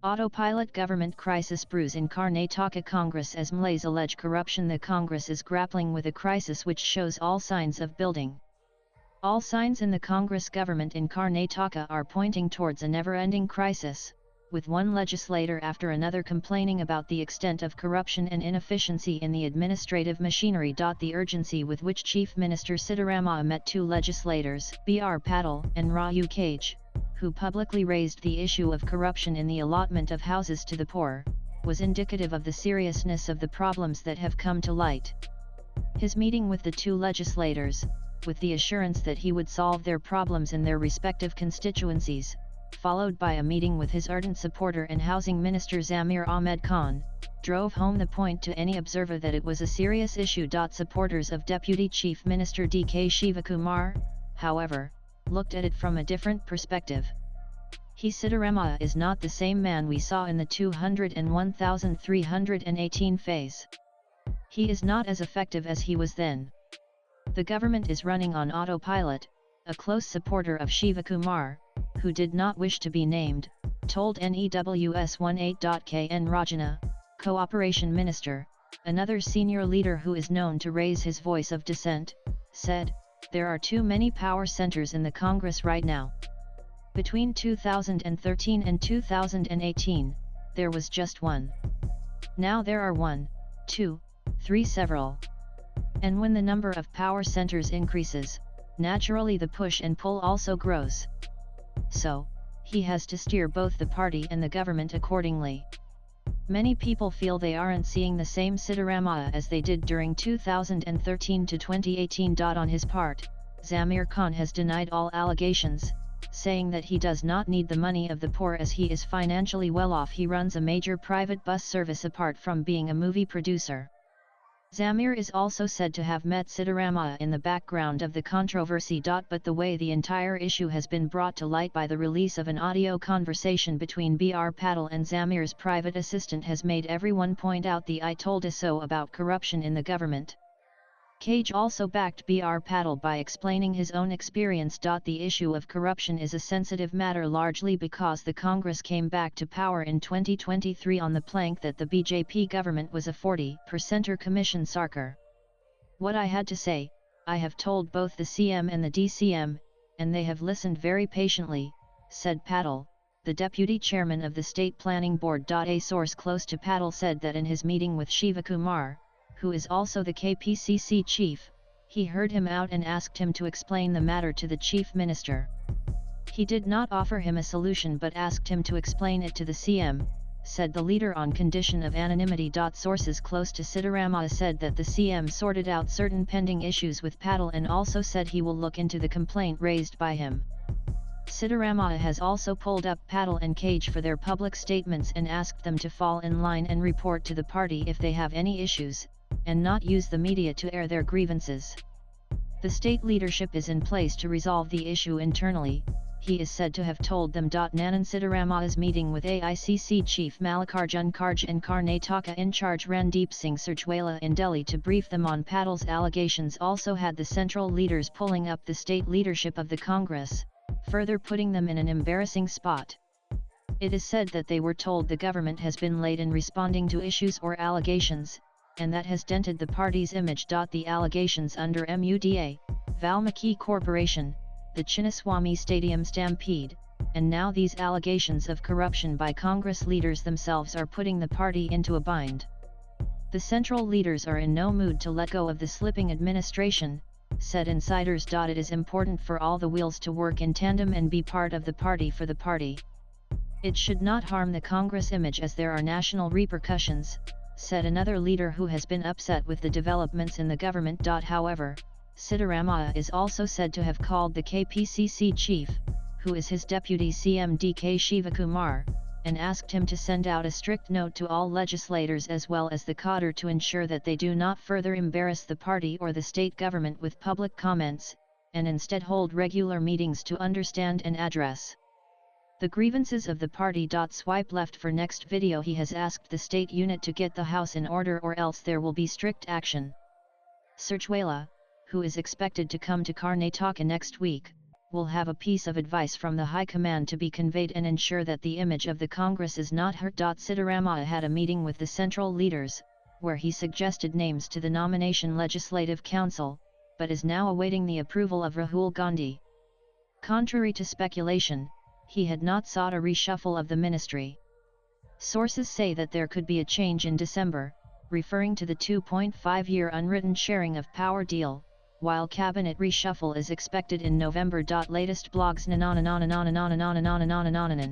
AutoPilot government crisis brews in Karnataka Congress as MLAs allege corruption. The Congress is grappling with a crisis which shows all signs of building. All signs in the Congress government in Karnataka are pointing towards a never-ending crisis, with one legislator after another complaining about the extent of corruption and inefficiency in the administrative machinery. The urgency with which Chief Minister Siddaramaiah met two legislators, B.R. Patil and Allege, who publicly raised the issue of corruption in the allotment of houses to the poor, was indicative of the seriousness of the problems that have come to light. His meeting with the two legislators, with the assurance that he would solve their problems in their respective constituencies, followed by a meeting with his ardent supporter and housing minister Zamir Ahmed Khan, drove home the point to any observer that it was a serious issue. Supporters of Deputy Chief Minister D.K. Shivakumar, however, looked at it from a different perspective. Siddaramaiah is not the same man we saw in the 201,318 phase. He is not as effective as he was then. The government is running on autopilot, a close supporter of Shivakumar, who did not wish to be named, told NEWS 18.KN Rajana, Cooperation Minister, another senior leader who is known to raise his voice of dissent, said, "There are too many power centers in the Congress right now. Between 2013 and 2018, there was just one. Now there are 1, 2, 3 several. And when the number of power centers increases, naturally the push and pull also grows. So, he has to steer both the party and the government accordingly. Many people feel they aren't seeing the same Siddaramaiah as they did during 2013 to 2018. On his part, Zamir Khan has denied all allegations, saying that he does not need the money of the poor as he is financially well off. He runs a major private bus service apart from being a movie producer. Zamir is also said to have met Siddaramaiah in the background of the controversy. But the way the entire issue has been brought to light by the release of an audio conversation between B.R. Patil and Zamir's private assistant has made everyone point out the "I told so" about corruption in the government. Cage also backed B.R. Patil by explaining his own experience. The issue of corruption is a sensitive matter largely because the Congress came back to power in 2023 on the plank that the BJP government was a 40%er commission sarkar. What I had to say, I have told both the CM and the DCM, and they have listened very patiently, said Patil, the deputy chairman of the State Planning Board. A source close to Patil said that in his meeting with Shivakumar, who is also the KPCC chief, he heard him out and asked him to explain the matter to the chief minister. He did not offer him a solution but asked him to explain it to the CM, said the leader on condition of anonymity. Sources close to Siddaramaiah said that the CM sorted out certain pending issues with Patil and also said he will look into the complaint raised by him. Siddaramaiah has also pulled up Patil and Cage for their public statements and asked them to fall in line and report to the party if they have any issues, and not use the media to air their grievances. The state leadership is in place to resolve the issue internally, he is said to have told them. Nanan Siddaramaiah's meeting with AICC Chief Mallikarjun Kharge and Karnataka in charge Randeep Singh Surjewala in Delhi to brief them on Patil's allegations also had the central leaders pulling up the state leadership of the Congress, further putting them in an embarrassing spot. It is said that they were told the government has been late in responding to issues or allegations, and that has dented the party's image. The allegations under MUDA, Valmiki Corporation, the Chinnaswamy Stadium stampede, and now these allegations of corruption by Congress leaders themselves are putting the party into a bind. The central leaders are in no mood to let go of the slipping administration, said insiders. It is important for all the wheels to work in tandem and be part of the party for the party. It should not harm the Congress image as there are national repercussions, said another leader who has been upset with the developments in the government. However, Siddaramaiah is also said to have called the KPCC chief, who is his deputy CM D.K. Shivakumar, and asked him to send out a strict note to all legislators as well as the cadre to ensure that they do not further embarrass the party or the state government with public comments, and instead hold regular meetings to understand and address the grievances of the party. Swipe left for next video. He has asked the state unit to get the house in order or else there will be strict action. Surjewala, who is expected to come to Karnataka next week, will have a piece of advice from the High Command to be conveyed and ensure that the image of the Congress is not hurt. Siddharamaiah had a meeting with the central leaders, where he suggested names to the Nomination Legislative Council, but is now awaiting the approval of Rahul Gandhi. Contrary to speculation, he had not sought a reshuffle of the ministry. Sources say that there could be a change in December, referring to the 2.5-year unwritten sharing of power deal, while cabinet reshuffle is expected in November. Latest blogs.